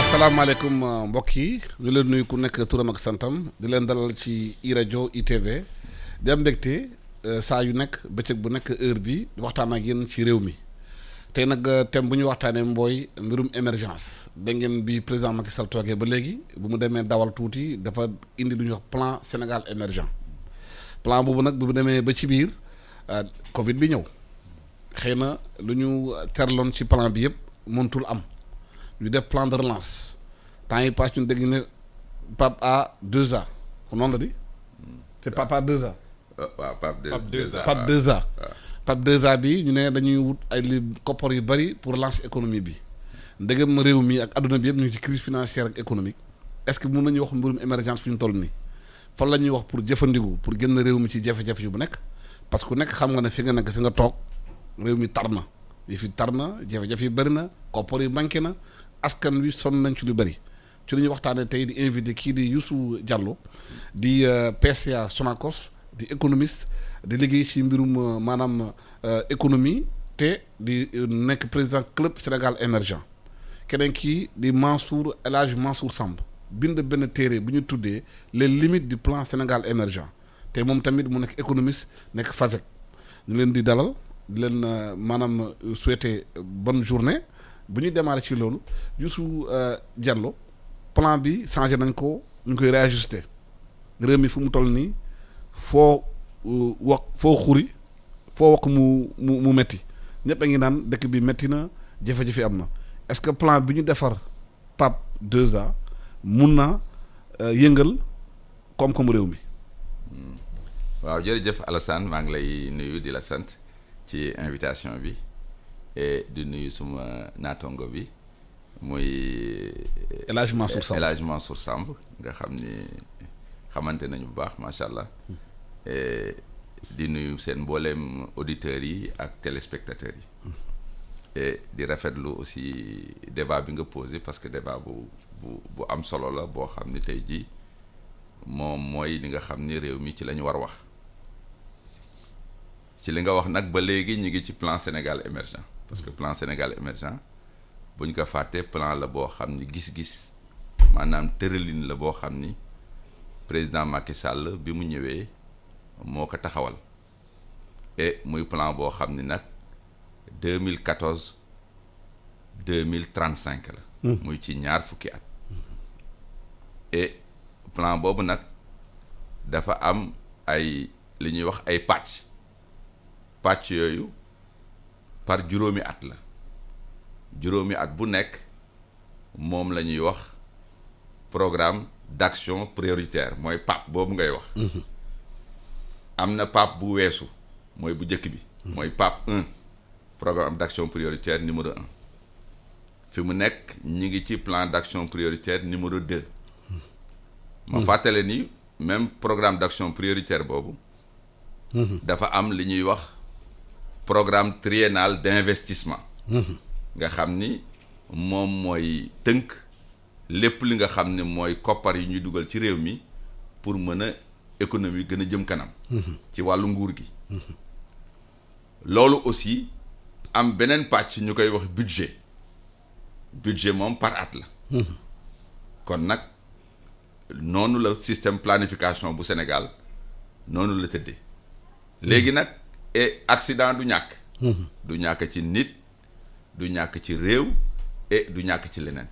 asalaamaaleykum mbokk yi ñu leen nuyu ku nekk turam ak santam di leen dalal ci iRadio ITV di am mbégte saa yu nekk bëccëg bu nekk heure bi waxtaan ak yéen ci réew mi tey nag thème bu ñu waxtaanee mbooy mbirum émergence da ngeen bi président Macky Sall toogee ba léegi bu mu demee dawal tuuti dafa indi lu ñuy wax plan Sénégal émergent plan boobu nag bu mu demee ba ci biir Covid bi ñëw xëy na lu ñu terloon ci plan bi yëpp mëntul am ñu def plan de relance temps yi passe ñu dégg ne PAP A 2A kon noonu la di c'est PAP A 2A. waaw PAP 2A PAP 2A PAP 2A bi ñu ne dañuy wut ay li koppar yu bëri pour lancer économie bi ndegam réew mi ak adduna bi yëpp ñu ngi ci crise financière ak économique est-ce que mun nañu wax mbirum émergence fi ñu toll nii fan la ñuy wax pour jëfandiku pour génn réew mi ci jafe-jafe yu bu nekk parce que ku nekk xam nga ne fi nga nekk fi nga toog réew mi tar na yi fi tar na jafe-jafe yu bëri na koppar yu manqué na askan wi sonn nañ ci lu bëri ci lu ñuy waxtaanee tey di invité kii di Youssou Diallo di PCA Sonacos di économiste di liggéey ci mbirum maanaam économie te di nekk président club Sénégal émergent keneen kii di Mansour El Hadj Mansour Samb bind benn téere bu ñu tuddee les limites du plan Sénégal émergent te moom tamit mu nekk économiste nekk FASEG ñu leen di dalal di leen maanaam souhaiter bonne journée bu ñuy démarrer ci loolu Youssou Diallo plan bi changé nañ ko ñu koy réajuster réew mi fu mu toll nii foo wax foo xuri foo wax mu metti ñëpp a ngi naan dëkk bi metti na jafe-jafe am na est-ce que plan bi ñu defar PAP 2A mun na yëngal koom-koomu réew mi. waaw jërëjëf Alassane maa ngi lay nuyu di la sant ci invitation bi et di nuyu suma naatongo bi muy El Hadj Mansour Samb El Hadj Mansour Samb nga xam ni xamante nañu bu baax macha allah et di nuyu seen mbooleem auditeurs yi ak téléspectateurs yi et di rafetlu aussi débat bi nga posé parce que débat bu am solo la boo xam ni tey jii moom mooy li nga xam ni réew mi ci la ñu war wax ci li nga wax nag ba léegi ñu ngi ci plan Sénégal émergent parce que plan Sénégal émergent bu ñu ko fàttee plan la boo xam ni gis-gis maanaam tëralin la boo xam ni président Macky Sall bi mu ñëwee moo ko taxawal et muy plan boo xam ni nag 2014 2035 la. muy ci ñaar fukki at. et plan boobu nag dafa am ay li ñuy wax ay pàcc yooyu par juróomi at la juróomi at bu nekk moom la ñuy wax programme d'action prioritaire mooy PAP boobu ngay wax. am na PAP bu weesu mooy bu njëkk bi. mooy PAP 1 programme d'action prioritaire numéro 1 fi mu nekk ñi ngi ci plan d'action prioritaire numéro 2. ma fàttale ni même programme d'action prioritaire boobu. dafa am li ñuy wax programme triennal d'investissement. nga xam ni moom mooy tënk lépp li nga xam ne mooy koppar yi ñuy dugal ci réew mi pour mën a économie gën a jëm kanam. ci wàllu nguur gi. loolu aussi am beneen pàcc ñu koy wax budget moom par at la. kon nag noonu la système planification bu Sénégal noonu la tëddee. léegi nag et accident du ñàkk. du ñàkk ci nit du ñàkk ci réew et du ñàkk ci leneen.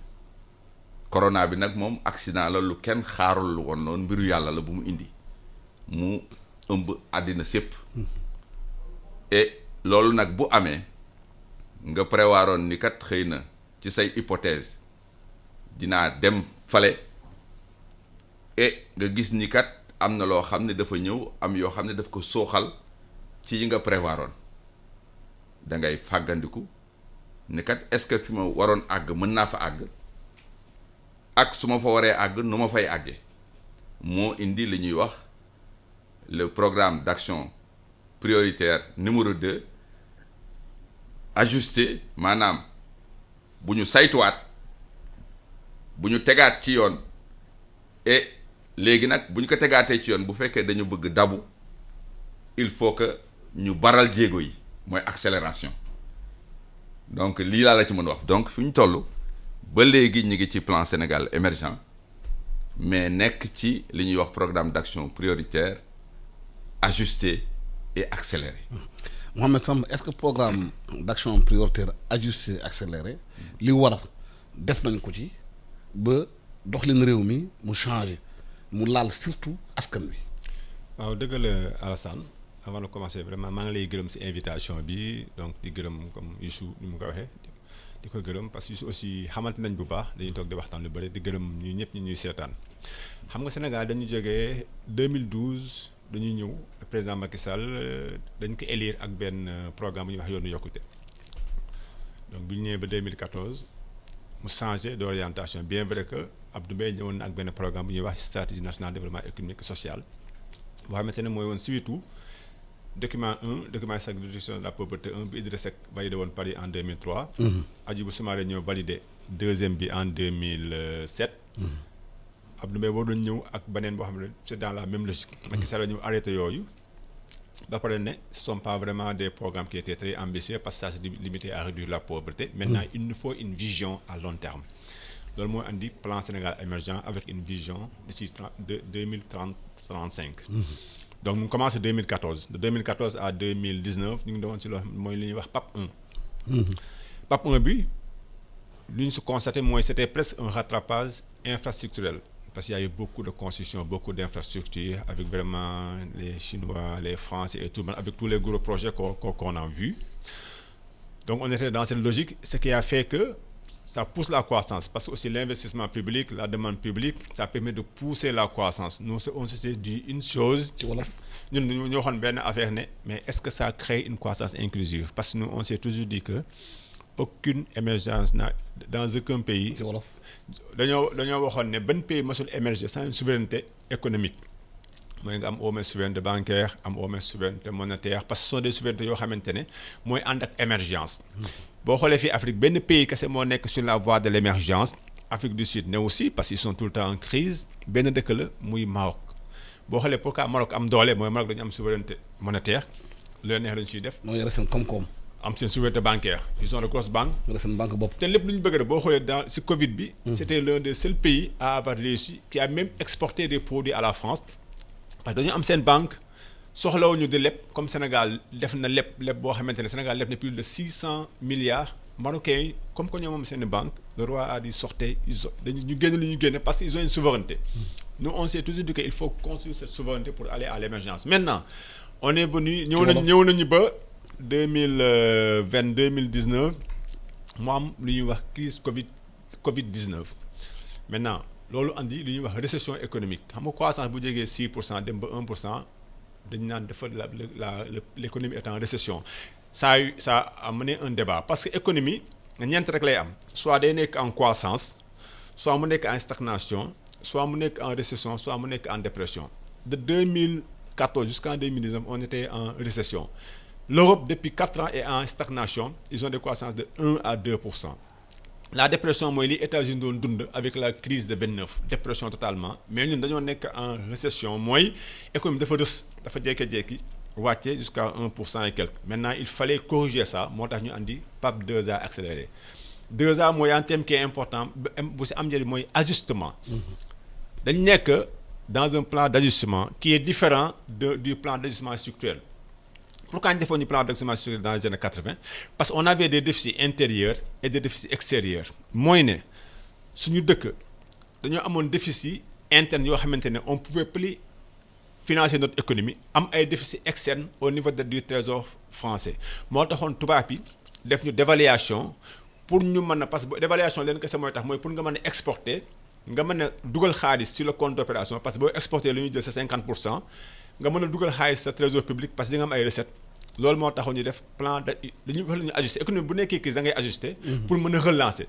corona bi nag moom accident la lu kenn xaarul woon noonu mbiru yàlla la bu mu indi mu ëmb àddina sépp et loolu nag bu amee nga prévoiroon ni kat xëy na ci say hypothèse dinaa dem fale et nga gis ni kat am na loo xam ne dafa ñëw am yoo xam ne daf ko sooxal ci yi nga prévoiroon da ngay fàggandiku ni kat est-ce que fi ma waroon àgg mën naa fa àgg ak su ma fa waree àgg nu ma fay àggee moo indi li ñuy wax le programme d'action prioritaire numéro 2 ajusté maanaam bu ñu saytuwaat bu ñu tegaat ci yoon et léegi nag bu ñu ko tegaatee ci yoon bu fekkee dañu bëgg dabu il faut que ñu baral jéego yi mooy accélération donc lii laa la ci mën wax donc fi ñu toll ba léegi ñu ngi ci plan Sénégal émergent mais nekk ci li ñuy wax programme d'action prioritaire ajusté et accéléré. Mohamed Samb est-ce que programme d'action prioritaire ajusté accéléré li war def nañ ko ci ba doxalin réew mi mu changé mu laal surtout askan wi. waaw dëgg la Alassane avant de commencer vraiment maa ngi lay gërëm ci invitation bi donc di gërëm comme Youssou ni mu ko waxee di ko gërëm parce que Youssou aussi xamante nañ bu baax dañuy toog di waxtaan lu bëri di gërëm ñu ñëpp ñi ñuy seetaan xam nga Sénégal dañu jógee 2012 dañuy ñëw président Macky Sall dañ ko élire ak benn programme bu ñuy wax yoonu yokkute donc bi ñu ñëwee ba 2014 mu changé d'orientation bien vrai que Abdou Mbaye ñëwoon na ak benn programme bu ñuy wax stratégie nationale de développement économique et social boo xamante ne mooy woon surtout document 1 document stratégique de réduction de la pauvreté 1 bi Idrissa Seck validé woon Paris en 2003. Hadjibou Soumaré ñëw validé deuxième bi en 2007. Abdou Mbaye boo doon ñëw ak beneen boo xam ne c'est dans la même logique. Macky Sall ñëw arrêté yooyu. ba pare ne ce sont pas vraiment des programmes qui étaient très ambitieux parce que ça c'est limité à réduire la pauvreté. Maintenant il nous faut une vision à long terme. loolu mooy andi plan Sénégal émergent avec une vision d'ici 2030-35. donc mu commencé 2014 de 2014 à 2019 ñu ngi doon ci loo xam mooy li ñuy wax PAP 1. PAP 1 bi li ñu si constaté mooy c'était presque un rattrapage infrastructurel parce qu'il y a eu beaucoup de construction beaucoup d'infrastructures avec vraiment les Chinois les Français et tout avec tous les gros projets qu'on a vu donc on était dans cette logique ce qui a fait que ça pousse la croissance parce que aussi l'investissement public la demande publique ça permet de pousser la croissance nous on s'est dit une chose ñun ñoo waxoon benn affaire ne mais est-ce que ça crée une croissance inclusive parce que nous on s'est toujours dit que aucune émergence n'a dans aucun pays dañoo waxoon ne benn pays mësul émerger sans une souveraineté économique mooy nga am au moins souveraineté bancaire am au moins souveraineté monétaire parce que ce sont des souverainetés yoo xamante ne mooy ànd ak émergence boo xoolee fii Afrique benn pays kese moo nekk sur la voie de l'émergence Afrique du Sud ne aussi parce qu'ils sont tout le temps en crise benn dëkk la muy Maroc boo xoolee pourquoi Maroc am doole mooy Maroc dañu am souveraineté monétaire lu leen neex lañu ciy def. moo yore seen koom-koom. am seen souveraineté bancaire ils ont de grosses banques. yore seen banque bopp. te lépp lu ñu bëgg rek boo xoolee dans si Covid bi. c'était l'un des seuls pays à avoir réussi qui a même exporté des produits à la France parce que dañu am seen banque. soxlawuñu di leb comme Sénégal def na leb boo xamante ne Sénégal def na plus de 600 milliards marocains yi comme que ñoom moom seen banque le roi a dit sortez ñu génn li ñu génne parce qu'ils ont une souveraineté nous on s'est toujours dit que il faut construire cette souveraineté pour aller à l'émergence maintenant on est venu ñëw nañu ba 2019 mu am lu ñuy wax crise Covid 19 maintenant loolu andi lu ñuy wax récession économique xam nga croissance bu jógee 6% dem ba 1% dañu naan dafa l'économie est en récession ça a mené un débat parce que économie ñeent rek lay am soit day nekk en croissance soit mu nekk en stagnation soit mu nekk en récession soit mu nekk en dépression de 2014 jusqu'en 2019 on était en récession l'Europe depuis 4 ans est en stagnation ils ont des croissances de 1 à 2%. La dépression mooy li États-Unis doon dund avec la crise de 29 dépression totalement mais ñun dañoo nekk en récession mooy économie dafa dafa jékki-jékki wàcce jusqu'à 1% et quelques maintenant il fallait corriger ça moo tax ñu andi PAP 2A accéléré 2A mooy un thème qui est important bu si am njëriñ mooy ajustement dañ nekk dans un plan d'ajustement qui est différent du plan d'ajustement structurel. Pourquoi ñu defoon ñu plan d'ajustement structurel dans les années 80 parce qu'on avait des déficits intérieurs et des déficits extérieurs mooy ne suñu dëkk dañoo amoon déficit interne yoo xamante ne on pouvait plus financer notre économie am ay déficits externes au niveau du trésor français moo taxoon tubaab yi def ñu dévaluation pour ñu mën a parce que dévaluation leen kese mooy tax mooy pour nga mën a exporter nga mën a dugal xaalis sur le compte d'opération parce que boo exporter lu ñuy jël sa 50% nga mën a dugal xaalis sa trésor public parce que di nga am ay recettes loolu moo taxoon ñu def plan dañuy wax la ñu ajuster économie bu nekkee crise da ngay ajuster pour mën a relancer.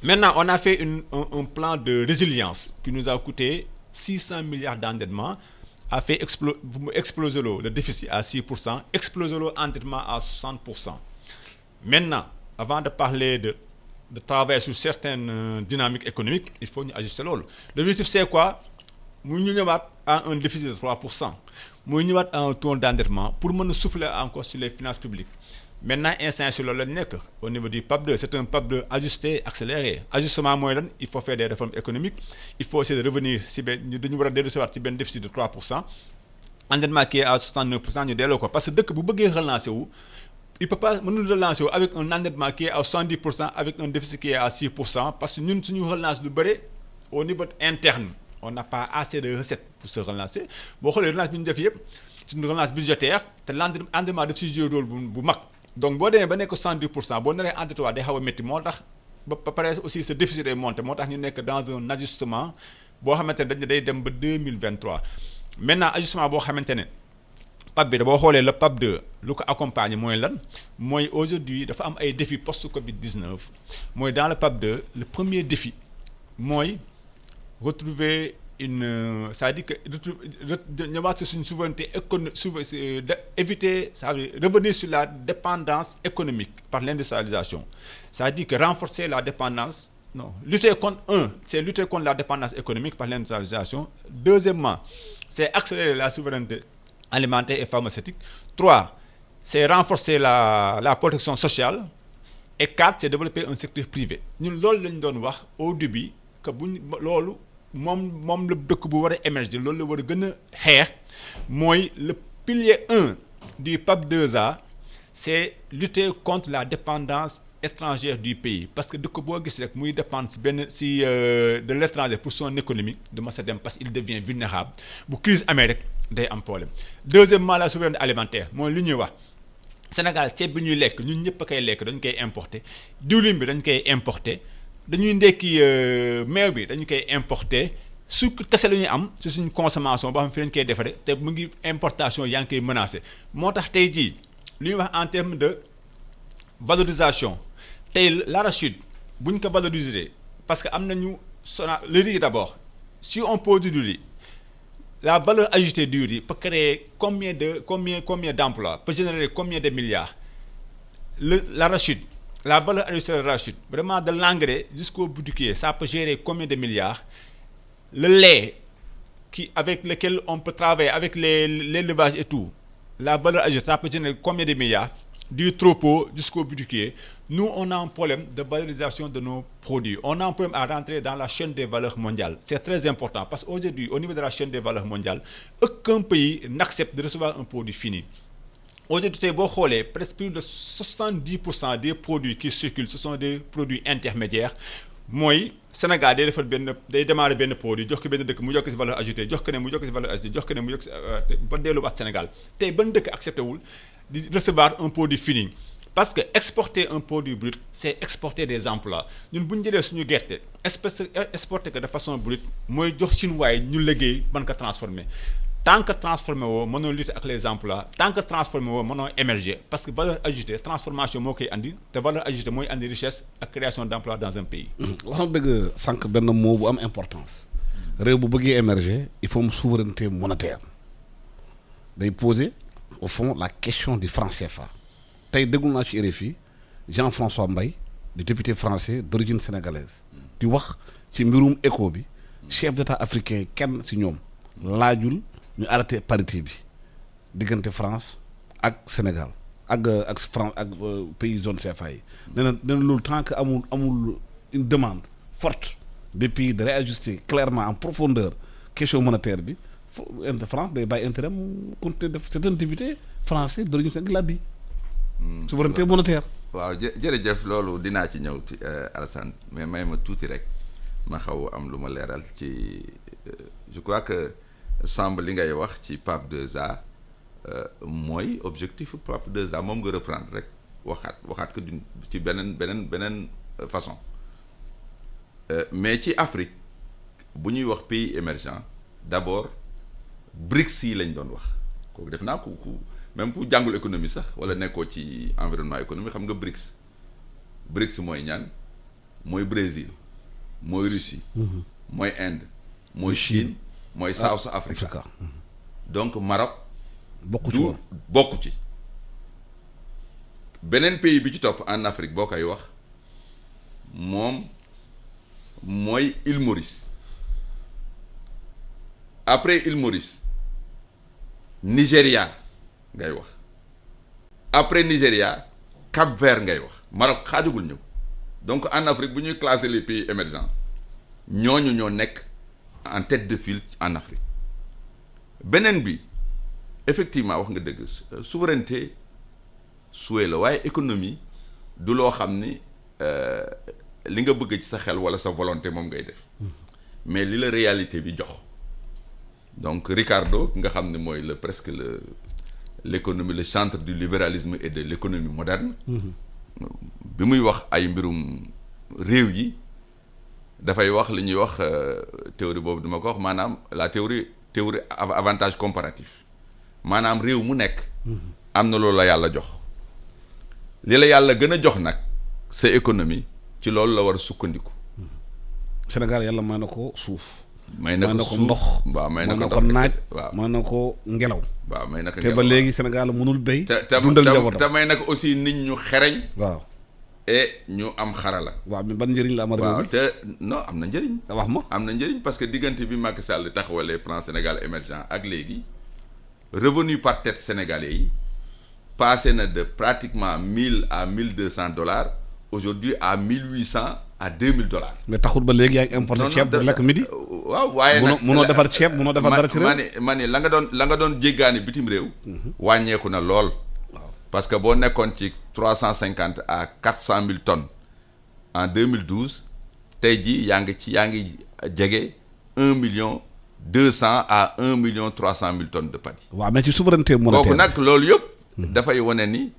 Maintenant on a fait un plan de résilience qui nous a coûté 600 milliards d'endettement a fait exploser le déficit à 6%, exploser l'endettement à 60%. Maintenant, avant de parler de travailler sur certaines dynamiques économiques, il faut ajuster l'eau. L'objectif c'est quoi? mu ñu ñëwaat à un déficit de 3%, muy ñëwaat à un taux d'endettement pour mën a souffler encore sur les finances publiques. Maintenant instant sur loolu lañ nekk au niveau du PAP 2 c'est un PAP 2 ajusté accéléré ajustement mooy lan il faut faire des réformes économiques il faut essayer de revenir si benn dañu war a dellusiwaat ci benn déficit de 3%, endettement qui est à 69% ñu delloo ko parce que dëkk bu bëggee relancer wu il peut pas mënul relancer wu avec un endettement qui est à 70% avec un déficit qui est à 6% parce que ñun suñu relance lu bëri au niveau interne on n'a pas assez de recettes pour se relancer boo xoolee relance bi ñu def yëpp c'est une relance budgétaire te l'endettement daf si jouer rôle bu mag. Donc boo demee ba nekk 70% boo naree endetté waa day xaw a métti moo tax ba pare aussi ce déficit est monté moo tax ñu nekk dans un ajustement boo xamante ne dañ day dem ba 2023 maintenant ajustement boo xamante ne PAP bi da boo xoolee le PAP 2 lu ko accompagner mooy lan mooy aujourd'hui dafa am ay défis post Covid-19 mooy dans le PAP 2 le premier défi mooy retrouver c'est-à-dire que ñëwaat sur une souveraineté économique éviter ça veut dire revenir sur la dépendance économique par l'industrialisation c'est-à-dire que renforcer la dépendance lutter contre la dépendance économique par l'industrialisation. Deuxièmement c'est accélérer la souveraineté alimentaire et pharmaceutique. 3 c'est renforcer la protection sociale et 4 c'est développer un secteur privé. Ñun loolu lañ doon wax au début que buñ loolu moom la dëkk bu war a émerger loolu la war a gën a xeex mooy le pilier 1 du PAP 2A c'est lutter contre la dépendance étrangère du pays parce que dëkk boo gis rek muy dépendre si de l'étranger pour son économie du ma sa dem parce qu'il devient vulnérable bu crise amee rek day am problème. Deuxièmement la souveraineté alimentaire mooy lu ñuy wax Sénégal ceeb bi ñuy lekk ñun ñëpp a koy lekk dañ koy importer diwlin bi dañ koy importer dañuy ndekki meew bi dañu koy importer sucre kese la ñuy am ci suñu consommation boo xam fi lañ koy defaree te mu ngi importation yaa ngi koy menacé moo tax tey jii lu ñuy wax en termes de valorisation tey l'arachide bu ñu ko valoriser parce que am nañu le riz d'abord si on produit du riz la valeur ajoutée du riz peut créer combien d'emplois peut générer combien de milliards l'arachide la valeur ajoutée de l'arachide vraiment de l'engrais jusqu'au boutiquier ça peut gérer combien de milliards. Le lait avec lequel on peut travailler avec l'élevage et tout la valeur ajoutée ça peut générer combien de milliards du troupeau jusqu'au boutiquier. Nous on a un problème de valorisation de nos produits on a un problème à rentrer dans la chaîne des valeurs mondiales c'est très important parce qu'aujourd'hui au niveau de la chaîne des valeurs mondiales aucun pays n'accepte de recevoir un produit fini. Aujourd'hui tey boo xoolee presque plus de 70% des produits qui circulent ce sont des produits intermédiaires mooy Sénégal day démarrer benn produit jox ko benn dëkk mu yokk ci valeur ajoutée jox ko ne mu yokk ci valeur ajoutée jox ko ne mu yokk ci ba delluwaat Sénégal tey ban dëkk accepté wul di recevoir un produit fini parce que exporter un produit brut c'est exporter des emplois ñun bu ñu jëlee suñu gerte exporter que de façon brute mooy jox chinois yi ñu liggéey mën ko transformer. Tant que transformé woo mënoo lutter ak les emplois tant que transformé woo mënoo émerger parce que valeur ajoutée transformation moo koy andi te valeur ajoutée mooy andi richesse ak création d'emplois dans un pays. wax na dëgg sànq benn mot bu am importance réew bu bëggee émerger il faut mu souveraineté monétaire day poser au fond la question du franc CFA tey déglu naa ci RFI Jean-François Mbaye di député français d'origine sénégalaise di wax ci mbirum éco bi chef d'état africain kenn ci ñoom laajul. ñu arrêté parité bi diggante France ak Sénégal ak France ak pays zone CFA yi. nee na loolu tant que amul une demande forte des pays de réajuster clairement en profondeur question monétaire bi France day bàyyi intérêt mu continuer def c'est une activité français d'origine sénégalaise l'a dit. souveraineté monétaire. waaw jërëjëf loolu dinaa ci ñëw ci Alassane mais may ma tuuti rek ma xaw am lu ma leeral ci je crois que. semble li ngay wax ci PAP 2A mooy objectif PAP 2A moom nga reprendre rek waxaat ko ci beneen façon mais ci Afrique bu ñuy wax pays émergent d'abord BRICS yi lañ doon wax kooku def naa ku même ku jàngul économie sax wala nekkoo ci environnement économique xam nga BRICS mooy ñaan mooy Brésil mooy Russie mooy Inde mooy Chine mooy South Africa donc Maroc bokku ci beneen pays bi ci topp en Afrique boo koy wax moom mooy île Maurice après île Maurice Nigéria ngay wax après Nigéria Cap-Vert ngay wax Maroc xaajagul ñëw donc en Afrique bu ñuy classer les pays émergents ñooñu ñoo nekk en tête de file en Afrique beneen bi effectivement wax nga dëgg souveraineté souhait la waaye économie du loo xam ni li nga bëgg ci sa xel wala sa volonté moom ngay def mais li la réalité bi jox donc Ricardo nga xam ne mooy presque l'économie le chantre du libéralisme et de l'économie moderne bi muy wax ay mbirum réew yi dafay wax li ñuy wax théorie boobu duma ko wax maanaam la théorie avantage comparatif maanaam réew mu nekk am na loolu la yàlla jox li la yàlla gën a jox nag sa économie ci loolu la war a sukkandiku. Sénégal yàlla may na ko suuf. may na ko ndox. waaw may na ko naaj. waaw may na ko ngelaw. waaw may na ko te ba léegi Sénégal mënul béy. dundal njabootam te may na ko aussi nit ñu xereñ. waaw. et ñu am xarala. waaw mais ban njëriñ la am réew mi. waaw te non am na njëriñ. wax ma am na njëriñ parce que diggante bi Macky Sall taxawalee plan Sénégal émergent ak léegi revenu par tête sénégalais yi passé na de pratiquement 1000 à $1,200 aujourd'hui à 1,800 à $2,000. mais taxul ba léegi yaa ngi importé ceeb bu lekk midi. waaw waaye nag munoo defar ceeb munoo defar dara ci réew. ma ne la nga doon jéggaani bitim réew. wàññeeku na lool. parce que boo nekkoon ci 350 à 400 000 tonnes en 2012 tey jii yaa ngi jege 1,200,000 à 1,300,000 tonnes de paddy. waaw mais ci souveraineté monétaire kooku nag loolu yëpp. dafay wane ni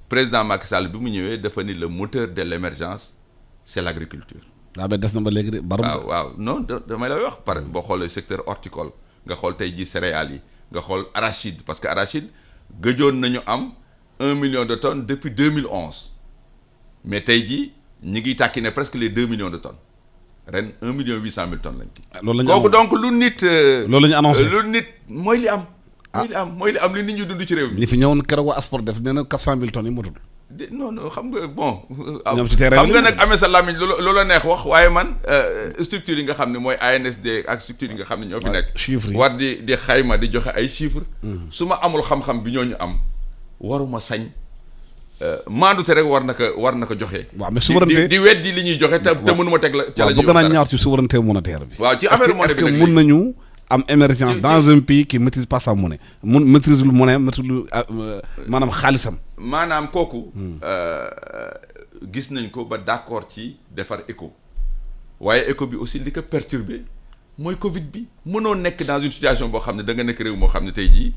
président Macky Sall bi mu ñëwee dafa ni le moteur de l'émergence c'est l'agriculture. waaw mais des na ba léegi de barum. waaw non damay lay wax par boo xoolee secteur horticole nga xool tey jii céréales yi nga xool arachide parce que arachide gëjoon nañu am 1 million de tonnes depuis 2011 mais tey jii ñi ngi tàkki ne presque les 2 millions de tonnes ren 1,8 million tonnes lañ kii. loolu la ñu kooku donc lu nit. loolu la ñu annoncé lu nit mooy li am. mooy li am li nit ñu dund ci réew mi. ñi fi ñëwoon keroog waa Asport def nee na 400,000 tonnes yi motul. non xam nga bon. ñoom ci terrain xam nga nag amee sa làmmiñ lu la neex wax waaye man structure yi nga xam ne mooy ANSD ak structure yi nga xam ne ñoo fi nekk. chiffres yi war di xayma di joxe ay chiffres. su ma amul xam-xam bi ñooñu am waruma sañ. maandute rek war na ko joxe. waaw mais souveraineté di weddi li ñuy joxe. te mënuma teg la ca la ñuy bëgg naa ñaar ci souveraineté monétaire bi. waaw ci affaire monnaie bi est-ce que mun nañu am émergence dans un pays qui maîtrise pas sa monnaie maîtrise lu monnaie maîtrise maanaam xaalisam. maanaam kooku. gis nañ ko ba d'accord ci defar éco waaye éco bi aussi li ko perturbé mooy Covid bi mënoo nekk dans une situation boo xam ne da nga nekk réew moo xam ne tey jii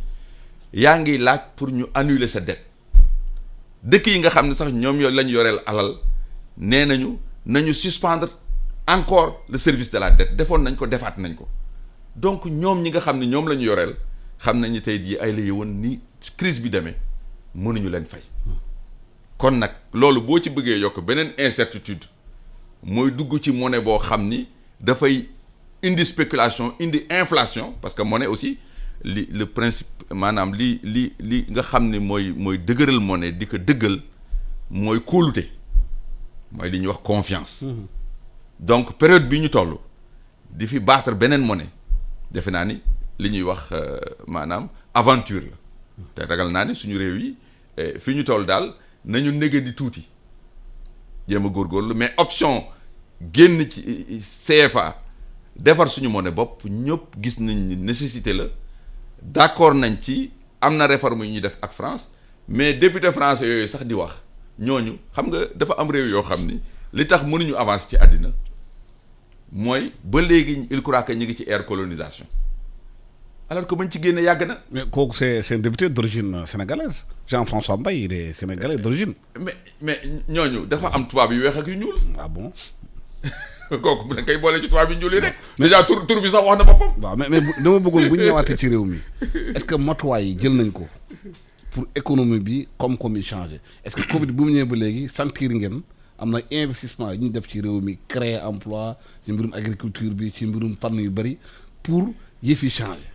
yaa ngi laaj pour ñu annuler sa dette dëkk yi nga xam ne sax ñoom lañ yoreel alal nee nañu suspendre encore le service de la dette defoon nañ ko defaat nañ ko donc ñoom ñi nga xam ne ñoom la ñu yoreel xam nañu tey jii ay la yowoon ni crise bi demee mënuñu leen fay kon nag loolu boo ci bëggee yokk beneen incertitude mooy dugg ci monnaie boo xam ni dafay indi spéculation indi inflation parce que monnaie aussi le principe maanaam li nga xam ne mooy dëgëral monnaie di ko dëggal mooy kóolute mooy li ñuy wax confiance. donc période bi ñu toll di fi battre beneen monnaie defe naa ni li ñuy wax maanaam aventure la te ragal naa ni suñu réew yi fi ñu toll daal nañu néga di tuuti jéem a góorgóorlu mais option génn ci CFA defar suñu monnaie bopp ñëpp gis nañ ni nécessité la d'accord nañ ci am na réforme yu ñuy def ak France mais député français yooyu sax di wax ñooñu xam nga dafa am réew yoo xam ni li tax mënuñu avancer ci àddina mooy ba léegi il croit que ñu ngi ci ère colonisation alors que bañ ci génne yàgg na. mais kooku c'est un député d'origine sénégalaise Jean-François Mbaye il est sénégalais d'origine. mais ñooñu dafa am tubaab yu weex ak yu ñuul. ah bon. kooku da koy boole ci tubaab yi ñuul yi rek. déjà tur bi sax wax na boppam. waaw mais dama bëggoon bu ñu ñëwaatee ci réew mi est-ce que matuwaay yi jël nañ ko pour économie bi koom-koom yi changer est-ce que Covid bu mu ñëwee ba léegi sentir ngeen am na investissement yi ñu def ci réew mi créer emploi ci mbirum agriculture bi ci mbirum fànn yu bëri pour yëf yi changer.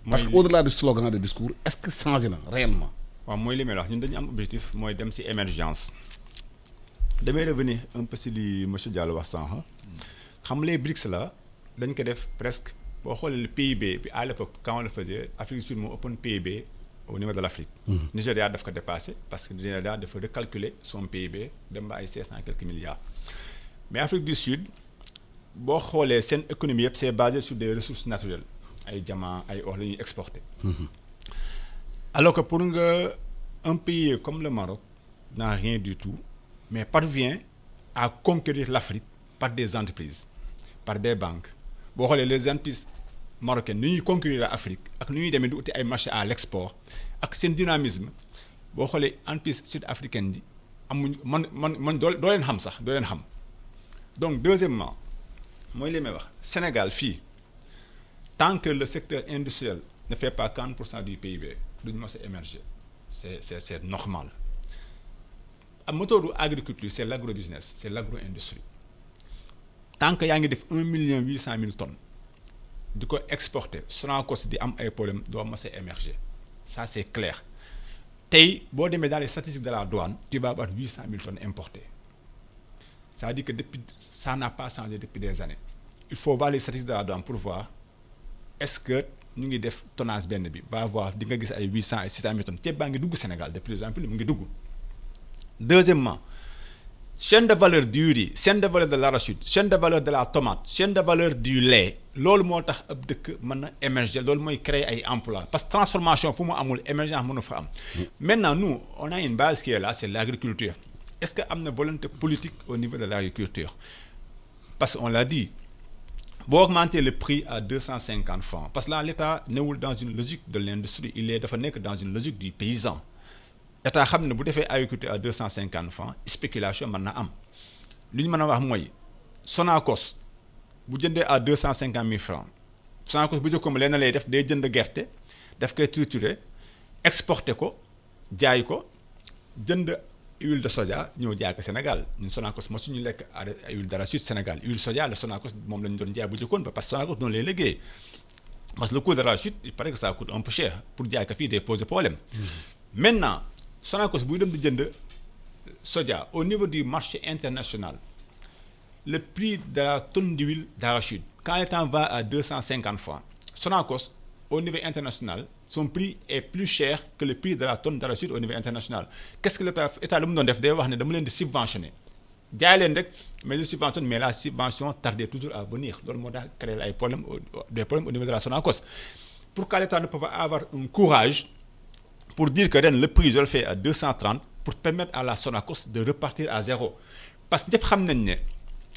parce que au-delà du slogan de discours est-ce que changé na réellement. waaw mooy li may wax ñun dañu am objectif mooy dem ci émergence. damay revenir un peu ci li monsieur Diallo wax sànq xam les BRICS la dañ ko def presque boo xoolee le PIB bi à l'époque quand on le faisait Afrique du Sud moo ëppoon PIB au niveau de l'Afrique. Nigéria daf ko dépassé parce que Nigéria dafa recalculer son PIB dem ba ay 500 quelques milliards mais Afrique du Sud boo xoolee seen économie yëpp c'est basé sur des ressources naturelles ay diamant ay or la ñuy exporter. Alors que pour un pays comme le Maroc n'a rien du tout mais parvient à conquérir l'Afrique par des entreprises par des banques boo xoolee les entreprises marocaines ni ñuy conquérir l'Afrique ak ni ñuy demee di uti ay marché à l'export ak seen dynamisme boo xoolee entreprises sud-africaines yi amuñ man doo leen xam sax doo leen xam donc deuxièmement mooy li may wax Sénégal fii tant que le secteur industriel ne fait pas 40% du PIB duñu mos a émerger c'est normal moteur du agriculture c'est l'agrobusiness c'est l'agro-industrie tant que yaa ngi def 1,8 million tonnes di ko exporter Sonacos di am ay problème doo mos a émerger ça c'est clair tey boo demee dans les statistiques de la douane tu vas avoir 800,000 tonnes importées ça veut dire que depuis ça n'a pas changé depuis des années il faut voir les statistiques de la douane pour voir est-ce que ñu ngi def tonnage benn bi va voir di nga gis ay 800 et 600,000 tonnes ceeb baa ngi dugg Sénégal de plus en plus mu ngi dugg. Deuxièmement chaîne de valeur du riz chaîne de valeur de l'arachide chaîne de valeur de la tomate chaîne de valeur du lait loolu moo tax ab dëkk mën na émerger loolu mooy créer ay emplois parce que transformation fu mu amul émergence mënu fa am. Maintenant nous on a une base qui est là c'est l'agriculture est-ce que am na volonté politique au niveau de l'agriculture parce qu'on l'a dit boo augmenter le prix à 250 francs parce que là l'État newul dans une logique de l'industrie il est dafa nekk dans une logique du paysan. État xam ne bu defee agriculture à 250 francs spéculation mën na am li ñu mën a wax mooy Sonacos bu jëndee à 250,000 francs Sonacos bu jëkkoon leen lay def day jënd gerte daf koy triturer exporter ko jaay ko jënd huile de soja ñëw jaay ko Sénégal ñun Sonacos moo suñu lekk huile d'arachide Sénégal huile soja la Sonacos moom la ñu doon jaay bu jëkkoon ba parce que Sonacos noonu lay liggéey parce que le coût de l'arachide il paraît que ça coûte un peu cher pour jaay ko fii day poser problème. Maintenant Sonacos buy dem di jënd soja au niveau du marché international le prix de la tonne d'huile d'arachide quand le temps va à 250 francs Sonacos au niveau international son prix est plus cher que le prix de la tonne d'arachide au niveau international qu'est-ce que l'État lu mu doon def day wax ne dama leen di subventionner jaay leen rek mais je subventionne mais la subvention tarde toujours à venir loolu moo tax créer ay problèmes des problèmes au niveau de la Sonacos pourquoi l'État ne peut pas avoir un courage pour dire que ren le prix je le fais à 230 pour permettre à la Sonacos de repartir à zéro parce que ñëpp xam nañ ne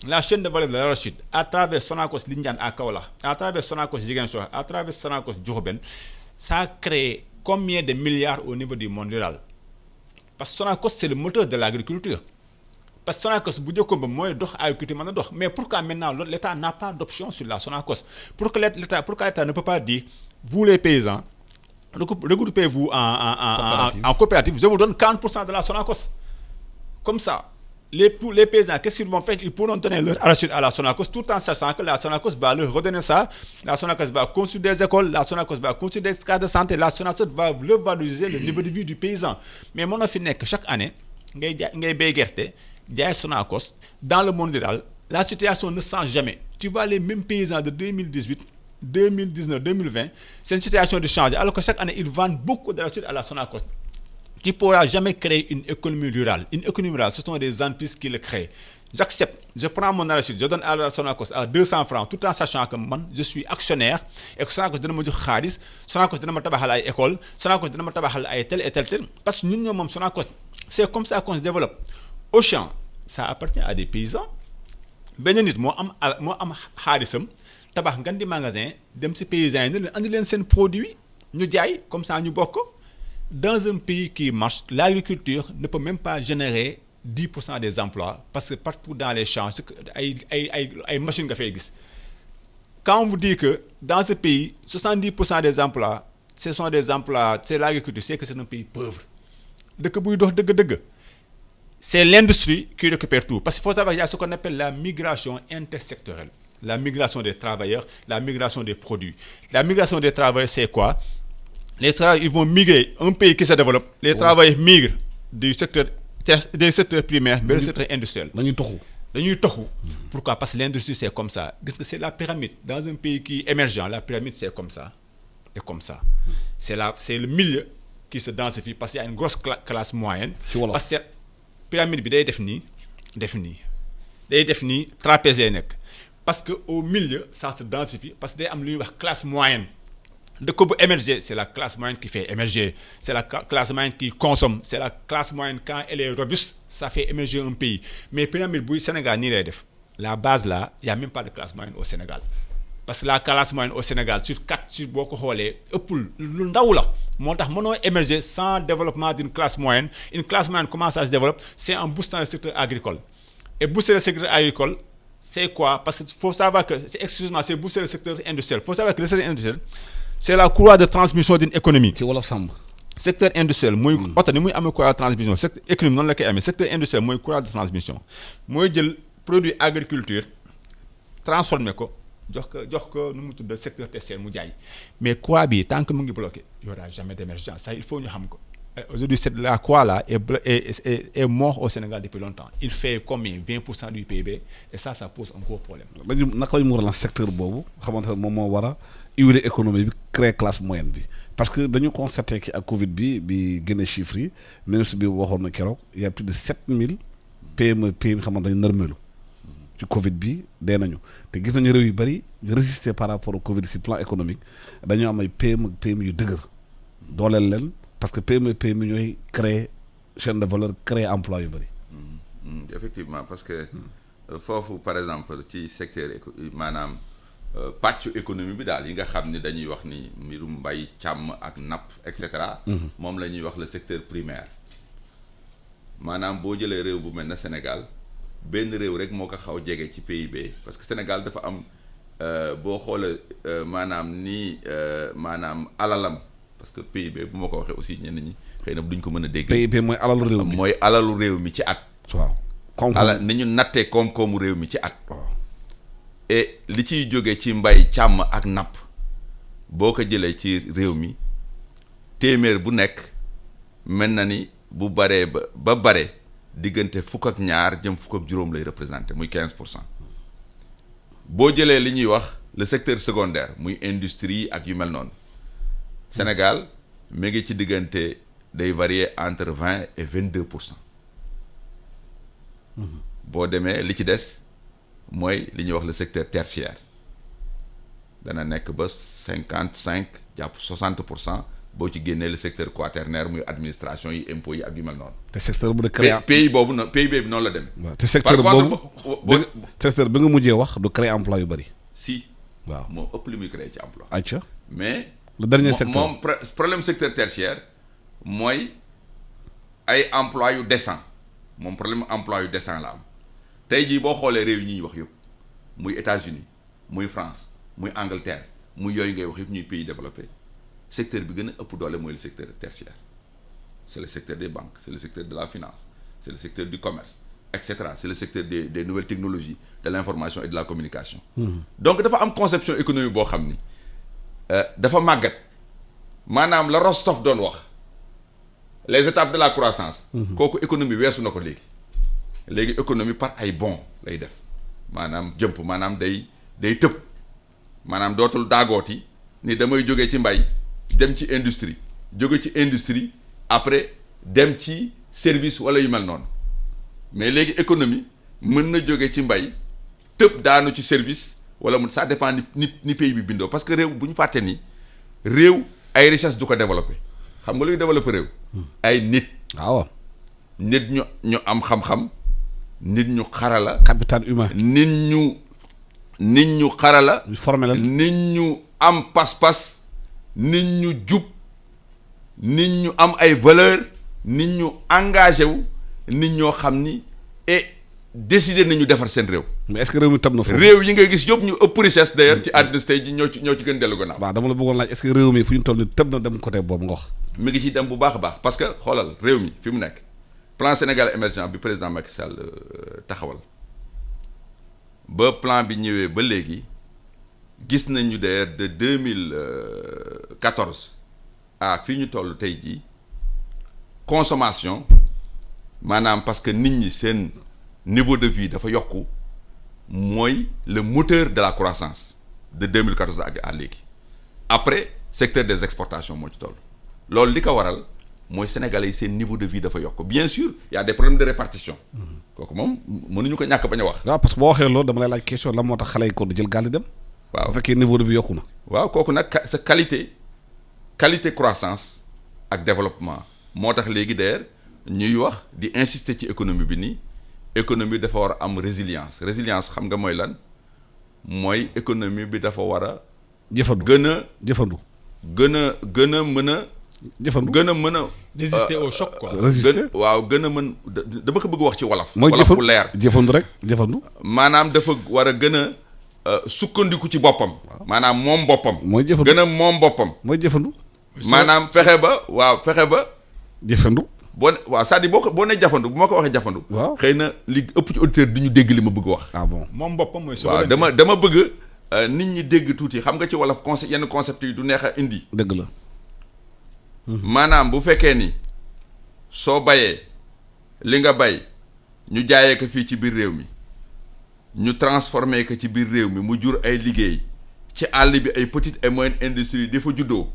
la chaîne de valeur de l'arachide à travers Sonacos Lindiane à Kaolack à travers Sonacos Ziguinchor à travers Sonacos Diourbel ça crée combien de milliards au niveau du monde rural parce que Sonacos c'est le moteur de l'agriculture parce que Sonacos bu jëkkoon ba mooy dox agriculture mën a dox mais pourquoi maintenant l'État n'a pas d'option sur la Sonacos pourquoi l'État ne peut pas dire vous les paysans regroupez-vous en coopérative je vous donne 40% de la Sonacos comme ça les paysans qu'est-ce qu'ils vont faire ils pourront donner leur arachide à la Sonacos tout en sachant que la Sonacos va leur redonner ça la Sonacos va construire des écoles la Sonacos va construire des cases de santé la Sonacos va revaloriser le niveau de vie du paysan mais mën na fi nekk chaque année ngay béy gerte jaay Sonacos dans le monde rural la situation ne change jamais tu vois les mêmes paysans de 2018 2019 2020 c'est une situation de changer alors que chaque année ils vendent beaucoup d'arachide à la Sonacos tu ne pourras jamais créer une économie rurale ce sont des entreprises qui le créent j'accepte je prends mon arachide je donne à la Sonacos à 200 francs tout en sachant que man je suis actionnaire et que Sonacos dina ma jox xaalis Sonacos dina ma tabaxal ay école Sonacos dina ma tabaxal ay tel et tel parce que ñun ñoo moom Sonacos c'est comme ça qu'on se développe Auchan ça appartient à des paysans benn nit moo am xaalisam tabax ngan di magasin dem ci paysans yi ne leen andi leen seen produit ñu jaay comme ça ñu bokk dans un pays qui marche l'agriculture ne peut même pas générer 10% des emplois parce que partout dans les champs ay machines nga fay gis quand on vous dit que dans ce pays 70% des emplois ce sont des emplois c'est l'agriculture c'est que c'est un pays pauvre dëkk buy dox dëgg-dëgg c'est l'industrie qui récupère tout parce qu'il faut savoir qu'il y a ce qu'on appelle la migration intersectorielle la migration des travailleurs la migration des produits la migration des travailleurs c'est quoi les travailleurs ils vont migrer un pays qui se développe les travailleurs migrent du secteur primaire vers le secteur industriel dañuy toxu dañuy toxu. Pourquoi? Parce que l'industrie c'est comme ça gis nga c'est la pyramide dans un pays qui est émergent la pyramide c'est comme ça et comme ça c'est le milieu qui se densifie parce qu'il y a une grosse classe moyenne. Parce que pyramide bi day def nii day def nii trapèze lay nekk parce que au milieu ça se densifie parce que day am lu ñuy wax classe moyenne. dëkk bu émerger c'est la classe moyenne qui fait émerger c'est la classe moyenne qui consomme c'est la classe moyenne quand elle est robuste ça fait émerger un pays mais pyramide buy Sénégal nii lay def la base là y a même pas de classe moyenne au Sénégal parce que la classe moyenne au Sénégal sur boo ko xoolee ëppul lu ndaw la moo tax mënoo émerger sans développement d'une classe moyenne une classe moyenne comment ça se développe c'est en boostant le secteur agricole et booster le secteur agricole c'est quoi parce que faut savoir que c'est booster le secteur industriel faut savoir que le secteur industriel c'est la courroie de transmission d'une économie. ci wolof sàmm. secteur industriel mooy. oto ni muy amee courroie de transmission secteur économie noonu la koy amee secteur industriel mooy courroie de transmission mooy jël produit agriculture transformé ko jox ko nu mu tudd secteur tertiaire mu jaay mais courroie bi tant que mu ngi bloqué y aura jamais d'émergence ça il faut ñu xam ko. Aujourd'hui la courroie là est mort au Sénégal depuis longtemps il fait combien 20% du PIB et ça pose un gros problème. dañu naka la ñu war a lancer secteur boobu xamante ne moom moo war a huiler économie bi créer classe moyenne bi parce que dañu constaté que ak Covid bi génne chiffres yi ministre bi waxoon na keroog il y a plus de 7000 PME xamante dañu nërmeelu ci Covid bi dee nañu te gis nañu réew yu bëri ñu résister par rapport au Covid ci plan économique dañoo am ay PME yu dëgër dooleel leen. parce que PME ñooy créer chaîne de valeur créer emploi yu bëri. effectivement parce que foofu par exemple ci secteur maanaam pàccu économie bi daal yi nga xam ni dañuy wax ni mbirum mbay càmm ak napp et cetera. moom la ñuy wax le secteur primaire maanaam boo jëlee réew bu mel na Sénégal benn réew rek moo ko xaw jege ci PIB parce que Sénégal dafa am boo xoolee maanaam maanaam alalam. parce que PIB bu ma ko waxee aussi ñenn ñi xëy na duñ ko mën a dégg. PIB mooy alalu réew mi mooy alalu réew mi ci at. waaw koom-koom ni ñu nattee koom-koomu réew mi ci at. et li ciy jóge ci mbay càmm ak napp boo ko jëlee ci réew mi téeméer bu nekk mel na ni bu baree ba bare diggante fukk ak ñaar jëm fukk ak juróom lay représenté muy 15%. boo jëlee li ñuy wax le secteur secondaire muy industrie ak yu mel noonu. Sénégal mi ngi ci diggante day varier entre 20 et 22%. boo demee li ci des mooy li ñuy wax le secteur tertiaire dana nekk ba 55 jàpp 60% boo ci génnee le secteur quaternaire muy administration yi impôts yi ak yu mel noonu. te secteur bu de créer pays boobu noonu PIB bi noonu la demee. waaw te secteur boobu secteur bi nga mujjee wax du créer emploi yu bëri. si waaw moo ëpp li muy créer ci emploi. ayca mais. le dernier secteur moom problème secteur tertiaire mooy ay emploi yu décent moom problème emploi yu décent la am tey jii boo xoolee réew yi ñuy wax yëpp muy États-Unis muy France muy Angleterre muy yooyu ngay wax yëpp ñuy pays développé secteur bi gën a ëpp doole mooy le secteur tertiaire c'est le secteur des banques c'est le secteur de la finance c'est le secteur du commerce et cetera c'est le secteur des nouvelles technologies de l'information et de la communication. Donc dafa am conception économique boo xam ni. dafa màggat maanaam la Rostov doon wax les étapes de la croissance. kooku économie weesu na ko léegi économie par ay bond lay def maanaam jëmp maanaam day tëb maanaam dootul daagooti ni damay jóge ci mbay dem ci industrie jóge ci industrie après dem ci service wala yu mel noonu mais léegi économie mën na jóge ci mbay tëb daanu ci service. wala mu ça dépend ni pays bi bindoo parce que réew bu ñu fàtte ni réew ay richesse du ko développé xam nga luy développé réew. ay nit. waaw nit ñu am xam-xam nit ñu xarala. capital humain. nit ñu xarala. ñu formé la nit ñu am pas-pas nit ñu jub nit ñu am ay valeur nit ñu engagé wu nit ñoo xam ni décider nañu defar seen réew. mais est-ce que réew mi tam na foofu. réew yi ngay gis yëpp ñu ëpp richesse d'ailleurs ci àddina tey ji ñoo ci gën dellu gannaaw. waaw dama la bëggoon laaj est-ce que réew mi fu ñu toll nii tëb na dem côté boobu nga wax. mi ngi ci dem bu baax a baax parce que xoolal réew mi fi mu nekk plan Sénégal émergent bi président Macky Sall taxawal ba plan bi ñëwee ba léegi gis nañu d'ailleurs de 2014 fii ñu toll tey jii consommation maanaam parce que nit ñi seen niveau de vie dafa yokku mooy le moteur de la croissance de 2014 à léegi après secteur des exportations moo ci toll loolu li ko waral mooy sénégalais yi seen niveau de vie dafa yokk bien sûr y a des problèmes de répartition kooku moom mënuñu ko ñàkk bañ a wax. waaw parce que boo waxee loolu dama lay laaj question lan moo tax xale yi ko di jël gaal di dem. waaw bu fekkee niveau de vie yokku na. waaw kooku nag sa qualité croissance ak développement moo tax léegi d'ailleurs ñuy wax di insister ci économie bi nii économie dafa war a am résilience xam nga mooy lan mooy économie bi dafa war a. jëfandu gën a jëfandu. gën a mën a. jëfandu gën a mën a. résister au choc quoi. résister waaw gën a mën dama ko bëgg wax ci wolof. mooy wolof bu leer jëfandu rek jëfandu. maanaam dafa war a gën a sukkandiku ci boppam. maanaam moom boppam. mooy jëfandu gën a moom boppam. mooy jëfandu. maanaam fexe ba. jëfandu. waaw c'est-à-dire boo nee jafandu bu ma ko waxee jafandu. waaw xëy na li ëpp ci auditeur du ñu dégg li ma bëgg wax. ah bon moom boppam mooy. waaw dama bëgg nit ñi dégg tuuti xam nga ci wolof yenn concept yi du neex a indi. dëgg la. maanaam bu fekkee ni soo bayee li nga bay ñu jaayee ko fii ci biir réew mi ñu transformé ko ci biir réew mi mu jur ay liggéey ci àll bi ay petite et moyenne industrie di fa juddoo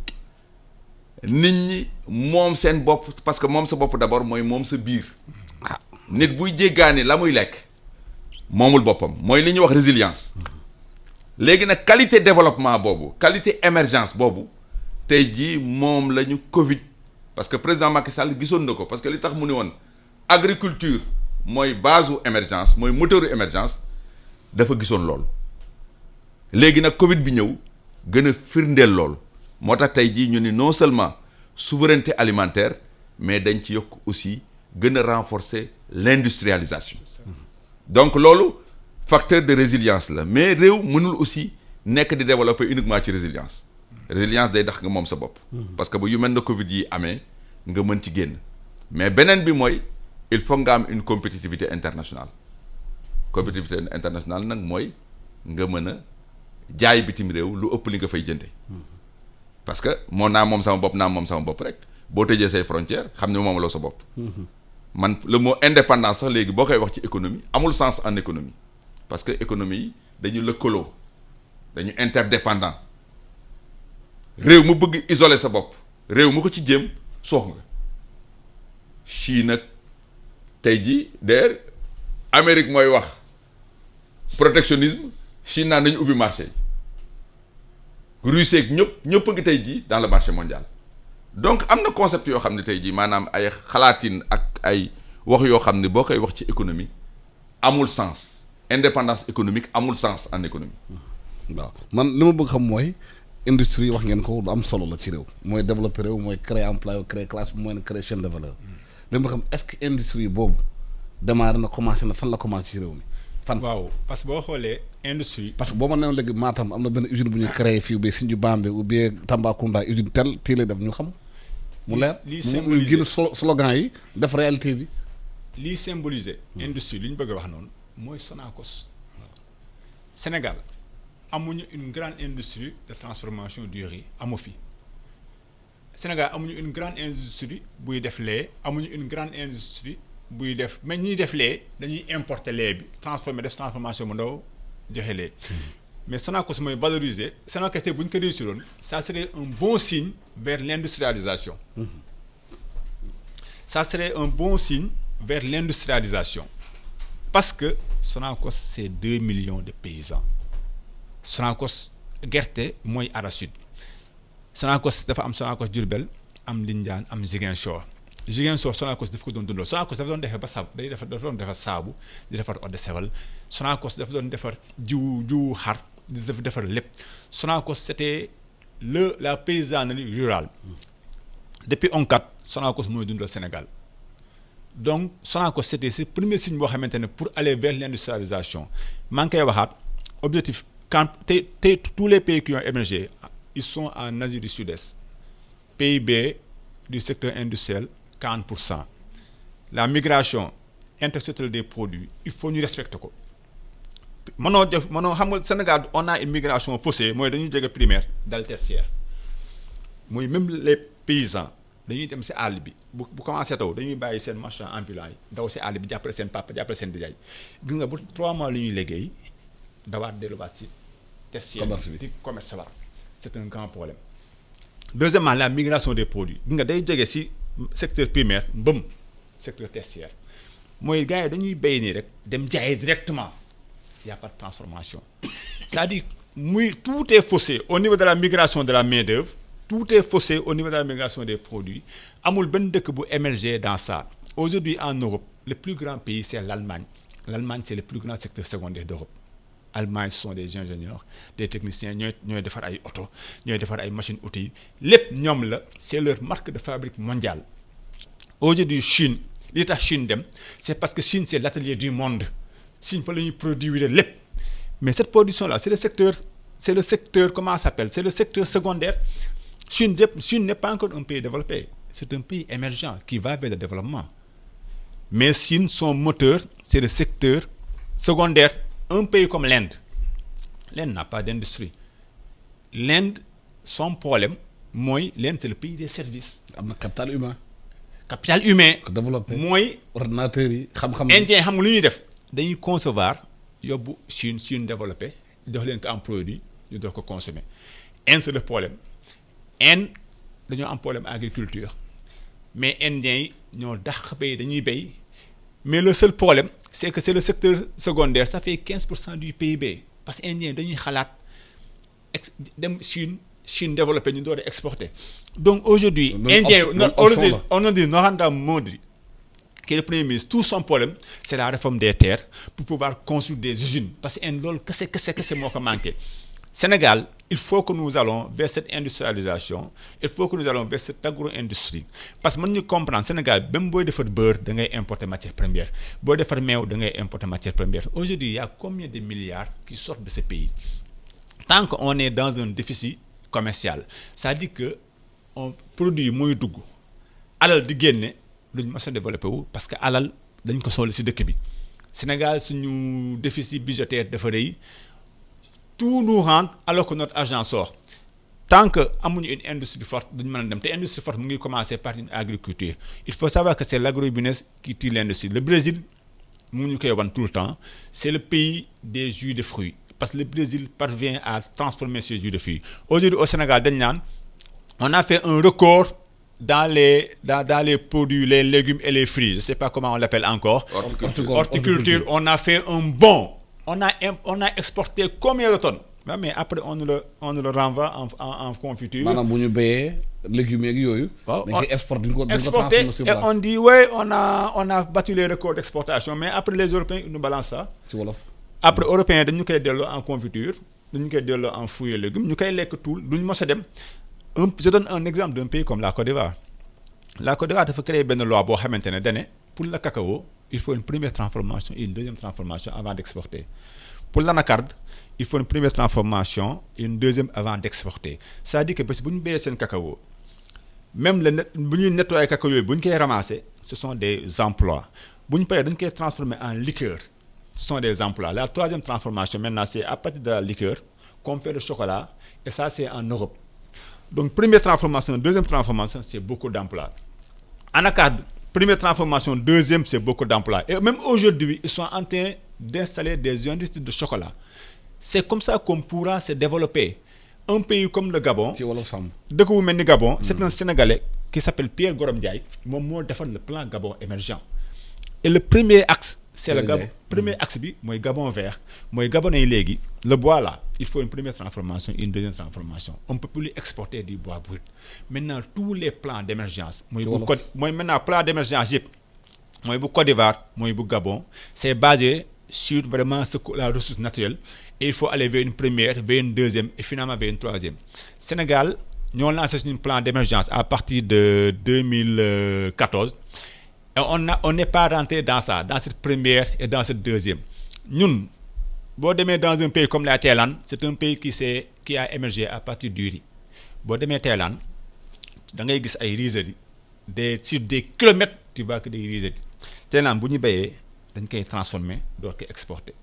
nit ñi moom seen bopp parce que moom sa bopp d'abord mooy moom sa biir nit buy jéggaani la muy lekk moomul boppam mooy li ñuy wax résilience léegi nag qualité développement boobu qualité émergence boobu tey jii moom la ñu Covid parce que président Macky Sall gisoon na ko parce que li tax mu ne woon agriculture mooy base u émergence mooy moteur u émergence dafa gisoon loolu léegi nag Covid bi ñëw gën a firndeel loolu moo tax tey jii ñu ni non seulement souveraineté alimentaire mais dañ ci yokk aussi gën a renforcer l'industrialisation donc loolu facteur de résilience la mais réew mënul aussi nekk di développer uniquement ci résilience day tax nga moom sa bopp parce que bu yu mel na Covid yi amee nga mën ci génn mais beneen bi mooy il faut nga am une compétitivité internationale nag mooy nga mën a jaay bitim réew lu ëpp li nga fay jënde parce que moom sama bopp rek boo tëjee say frontières xam ne moom loo sa bopp man le mot indépendance sax léegi boo koy wax ci économie amul sens en économie parce que économie yi dañu lëkkaloo dañu interdépendant réew mu bëgg isoler sa bopp réew mu ko ci jéem soox nga Chine nag tey jii d'ailleurs Amérique mooy wax protectionnisme Chine naa nañu ubbi marché yi Russie ak ñëpp a ngi tey jii dans le marché mondial donc am na concept yoo xam ne tey jii maanaam ay xalaatin ak ay wax yoo xam ne boo koy wax ci économie amul sens indépendance économique amul sens en économie. waaw man li ma bëgg xam mooy industrie wax ngeen ko lu am solo la ci réew mooy développer réew mooy créer emploi créer classe mooy créer chaîne de valeur li ma xam est-ce que industrie boobu démarré na commencé na fan la commencé ci réew mi fan. waaw parce que boo xoolee industrie. parce que boo ma nee léegi Matam am na benn usine bu ñu créé fii ba Sinthiou Bambey ou bien Tambacounda usine tel lay def ñu xam. mu leer mu gën slogan yi def réalité bi. lii symboliser. industrie li ñu bëgg a wax noonu mooy Sonacos. Sénégal amuñu une grande industrie de transformation du riz amu fi Sénégal amuñu une grande industrie buy def lait amuñu une grande industrie buy def mais ñuy def lait dañuy importer lait bi def transformation bu ndaw joxe lait mais Sonacos mooy valoriser Sonacos tey bu ñu ko réussiroon ça serait un bon signe vers l'industrialisation. Ça serait un bon signe vers l'industrialisation parce que Sonacos c'est 2 millions de paysans Sonacos gerte mooy arachide Sonacos dafa am Sonacos Diourbel am Lindiane am Ziguinchor Sonacos daf ko doon dundal Sonacos dafa doon defar ba saabu dafa doon defar saabu di defar eau de Javel Sonacos dafa doon defar jiwu xar di defar lépp Sonacos c'était la paysannerie rurale depuis ONCAD Sonacos mooy dundal Sénégal donc Sonacos c'était ce premier signe boo xamante ne pour aller vers l'industrialisation maa ngi koy waxaat objectif quand tey tous les pays qui ont émergé ils sont en Asie du Sud-Est PIB du secteur industriel 40%. La migration intersectorielle des produits il faut ñu respecter ko mënoo xam nga Sénégal on a une migration faussée mooy dañuy jóge primaire dal tertiaire mooy même les paysans dañuy dem si àll bi bu commencé taw dañuy bàyyi seen marchand ambulant yi daw si àll bi jàppale seen papa jàppale seen nijaay gis nga bu 3 mois li ñuy liggéey dawaat delluwaat si tertiaire di commerce war c'est un grand problème. Deuxièmement, la migration des produits gis nga day jóge si secteur primaire mbëm secteur tertiaire mooy gars yi dañuy béy nii rek dem jaayee directement y a pas de transformation c'est-à-dire muy tout est faussé au niveau de la migration de la main-d'œuvre. Tout est faussé au niveau de la migration des produits. Amul ben dëkk bu émerger dans ça. Aujourd'hui en Europe, le plus grand pays c'est l'Allemagne. L'Allemagne c'est le plus grand secteur secondaire d'Europe. Allemagne ce sont des ingénieurs, des techniciens, ñooy defar ay auto, ñooy defar ay machines outils. Lépp ñoom la, c'est leur marque de fabrique mondiale. Aujourd'hui Chine, li tax Chine dem, c'est parce que Chine c'est l'atelier du monde. Chine fa la ñuy produire lépp. Mais cette production là, c'est le secteur comment ça s'appelle? C'est le secteur secondaire. Chine n'est pas encore un pays développé, c'est un pays émergent qui va vers le développement. Mais Chine, son moteur, c'est le secteur secondaire. Un pays comme l'Inde n'a pas d'industrie. L'Inde, son problème, l'Inde c'est le pays des services. am na capital humain. Capital humain. développé mooy. ordinateurs yi xam-xam. Indien xam nga lu ñuy def dañuy concevoir yóbbu Chine développé jox leen ko en produit ñu doon ko consommer. Inde c'est le problème. Inde dañoo am problème agriculture mais indiens yi ñoo dàq béy dañuy béy mais le seul problème c'est que c'est le secteur secondaire ça fait 15% du PIB parce que indiens dañuy xalaat dem Chine développé ñu door a exporter. Donc aujourd'hui indiens on a dit Narendra Modi qui est le premier ministre tout son problème c'est la réforme des terres pour pouvoir construire des usines parce que Inde loolu kese moo ko manqué. Sénégal, il faut que nous allons vers cette industrialisation, il faut que nous allons vers cette agro-industrie. Parce que nous comprenons, Sénégal, même si vous beurre, vous importer matière première. Si vous faites meew, vous importer matière première. Aujourd'hui, il y a combien de milliards qui sortent de ce pays? Tant qu'on est dans un déficit commercial, ça dit que on produit moins de goût. Alal di génne, luñ mësa développer wu parce que alal dañ ko soxla ci dëkk bi. Sénégal suñu déficit budgétaire dafa rëy. Tout nous rentre alors que notre argent sort. Tant que amuñu une industrie forte duñ mën a dem te industrie forte mu ngi commencer par une agriculture. Il faut savoir que c'est l'agrobusiness qui tue l'industrie. Le Brésil mu ngi koy wan tout le temps c'est le pays des jus de fruits parce que le Brésil parvient à transformer ces jus de fruits. Aujourd'hui au Sénégal dañ naan on a fait un record dans les produits, les légumes et les fruits. Je sais pas comment on l'appelle encore. Horticulture. On a fait un bond. On a exporté combien de tonnes? Mais après on nous le renvoie en confiture. Maanaam bu ñu béyee légumes yeeg yooyu. waaw dañ koy exporté et on dit ouais on a battu les records d'exportation mais après les Européens ils nous balancent ça. ci wolof. Après Européens dañu koy delloo en confiture dañu koy delloo en fruits et légumes ñu koy lekk tout duñ mos a dem. Je donne un exemple d'un pays comme la Côte d'Ivoire. La Côte d'Ivoire dafa créer benn loi boo xamante ne dane pour le cacao il faut une première transformation et une deuxième transformation avant d'exporter. Pour l'anacarde il faut une première transformation et une deuxième avant d'exporter. C'est-à-dire que bés bu ñu béyee seen cacao même bu ñuy nettoyer cacao yooyu bu ñu koy ramasser ce sont des emplois bu ñu paree dañ koy transformer en liqueur ce sont des emplois. La troisième transformation maintenant c'est à partir de la liqueur qu'on fait le chocolat et ça c'est en Europe. Donc première transformation, deuxième transformation, c'est beaucoup d'emplois. Anacarde, première transformation, deuxième, c'est beaucoup d'emplois. Et même aujourd'hui, ils sont en train d'installer des industries de chocolat. C'est comme ça qu'on pourra se développer. Un pays comme le Gabon, Gabon, c'est un Sénégalais qui s'appelle Pierre Gorom Ndiaye, moom défend le plan Gabon émergent. Et le premier axe, c'est le Gabon. Premier axe bi mooy Gabon vert mooy Gabonais yi léegi le bois là il faut une première transformation une deuxième transformation on ne peut plus exporter du bois brut. Maintenant tous les plans d'émergence mooy maintenant plan d'émergence yëpp mooy bu Côte d'Ivoire mooy bu Gabon c'est basé sur vraiment la ressource naturelle et il faut aller vers une première vers une deuxième et finalement vers une troisième. Sénégal ñoo lancé suñu plan d'émergence à partir de 2014. Et on n'est pas rentré dans ça, dans cette première et dans cette deuxième. Nous, dans un pays comme la Thaïlande, c'est un pays qui a émergé à partir du riz. Si tu Thaïlande, tu as des rizeries. Sur des kilomètres, tu vois que des rizeries. Thaïlande, si tu as transformé, tu dois exporter.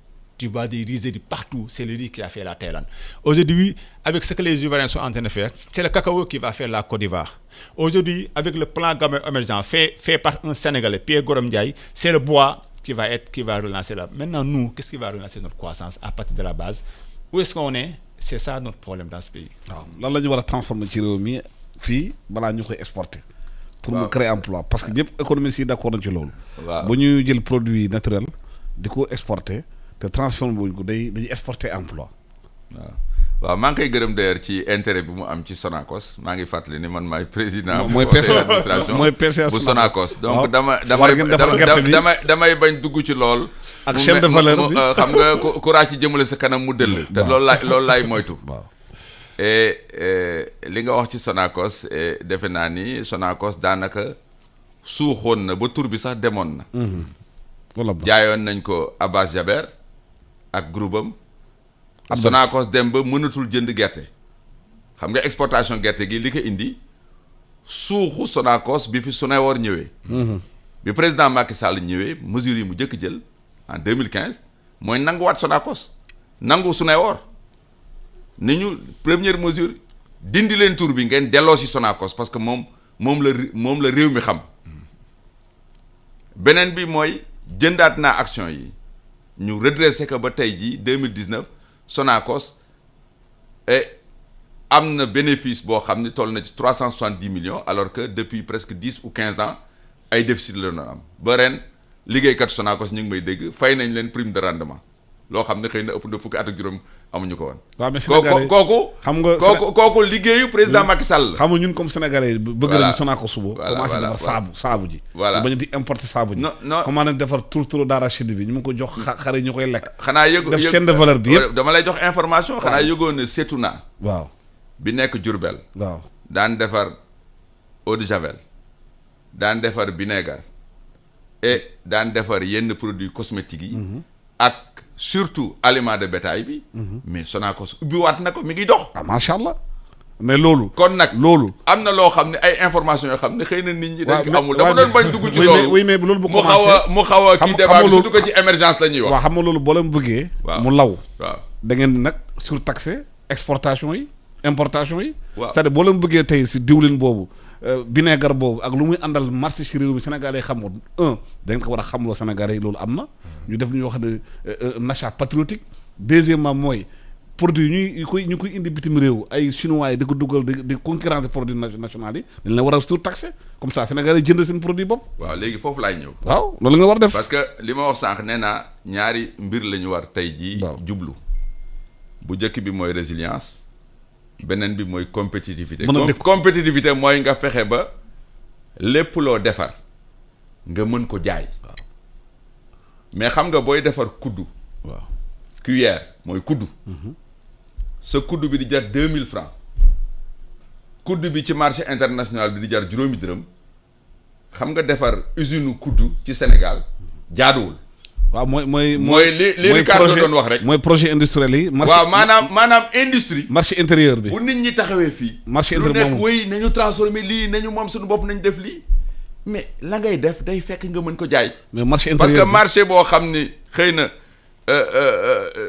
tu vois des rizeries partout, c'est le riz qui a fait la Thaïlande. Aujourd'hui, avec ce que les Ivoiriens sont en train de faire, c'est le cacao qui va faire la Côte d'Ivoire. Aujourd'hui, avec le plan émergent fait par un Sénégalais, Pierre Gorom Ndiaye, c'est le bois qui va relancer là. Maintenant, nous, qu'est-ce qui va relancer notre croissance à partir de la base? Où est-ce qu'on est? C'est ça notre problème dans ce pays. waaw lan la ñu war a transformer ci réew mi fii balaa ñu koy exporter. pour mu créer emploi parce que ñëpp économistes yi d'accord nañ ci loolu. waaw bu ñuy jël produit naturel di ko exporter te transformer buñ ko dañuy exporter emploi. waaw maa ngi koy gërëm d'ailleurs ci intérêt bi mu am ci Sonacos maa ngi fàttali ni man maay président. mooy conseil d'administration mooy PCA bu Sonacos. waaw donc damay bañ dugg ci lool. ak chaîne de valeur bi xam nga courage ci jëmale sa kanam mu dëll. te loolu laay moytu. waaw li nga wax ci Sonacos defe naa ni Sonacos daanaka suuxoon na ba tur bi sax demoon na. wala jaayoon nañ ko Abbas Jaber ak groupe am. Sonacos dem ba mënatul jënd gerte. xam nga exportation gerte gi li ko indi suuxu Sonacos bi fi Sonewor ñëwee. bi président Macky Sall ñëwee mesures yi mu jëkk jël en 2015 mooy nanguwaat Sonacos nangu Sonewor ni ñu première mesure dindi leen tur bi ngeen delloo si Sonacos parce que moom la réew mi xam. beneen bi mooy jëndaat naa action yi ñu redressé ko ba tey jii 2019 Sonacos am na bénéfice boo xam ni toll na ci 370 millions alors que depuis presque 10 ou 15 ans ay déficit la doon am ba ren liggéeykat Sonacos ñu ngi may dégg fay nañ leen prime de rendement loo xam ne xëy na ëpp na fukki at ak juróom amuñu ko woon. waaw mais Sénégalais xam nga kooku liggéeyu président Macky Sall. xam nga ñun comme Sénégalais bëgg nañu Sonacos suba. commencé defar saabu ji. voilà bañ di importer saabu ji. non comment nañ defar tour d'arachide bi ñu mu ko jox xar yi ñu koy lekk. xanaa def chaîne de valeur bi yëpp dama lay jox information. xanaa yëgoon ne Setuna. waaw bi nekk Diourbel. waaw daan defar eau de javel daan defar vinaigre et daan defar yenn produits cosmétiques yi. ak surtout aliment de bétail bi. mais Sonacos ubbiwaat na ko mi ngi dox. ah macha allah mais loolu. kon nag loolu. am na loo xam ne ay information yoo xam ne xëy na nit ñi. dañ ko amul dama doon bañ dugg ci loolu. oui mais loolu bu commencé mu xaw a kii débat bi surtout que ci émergence la ñuy wax. waaw xam nga loolu boo leen bëggee. waaw mu law. waaw da ngeen nag surtaxé exportation yi importation yi. waaw c'est-à-dire boo leen bëggee tey si diwlin boobu vinaigre boobu ak lu muy àndal marché ci réew mi Sénégalais yi xamul da ngeen ko war a xamloo Sénégalais yi loolu am na. ñu def lu ñuy wax ne un achat patriotique. deuxièmement mooy produit ñu koy indi bitim réew ay chinois yi di ko dugal di concurrence produits nationaux yi dañ la war a surtaxé comme ça Sénégalais yi jënd seen produit bopp. waaw léegi foofu laay ñëw. waaw loolu nga war a def. parce que li ma wax sànq nee naa ñaari mbir la ñu war tey jii. jublu bu njëkk bi mooy résilience. beneen bi mooy compétitivité. compétitivité mooy nga fexe ba lépp loo defar nga mën ko jaay. mais xam nga booy defar kuddu. waaw cuillère mooy kuddu. sa kuddu bi di jar 2000 francs kuddu bi ci marché international bi di jar juróomi dërëm xam nga defar usine kuddu ci Sénégal jaaduwul. waaw mooy li Ricardo doon wax rek. mooy projet industriel yi. waaw maanaam industrie. marché intérieur bi. bu nit ñi taxawee fii. marché intérieur lu nekk wéy nañu transformer lii nañu moom suñu bopp nañu def lii mais la ngay def day fekk nga mën ko jaay. mais marché parce intérieur que marché boo xam ni xëy na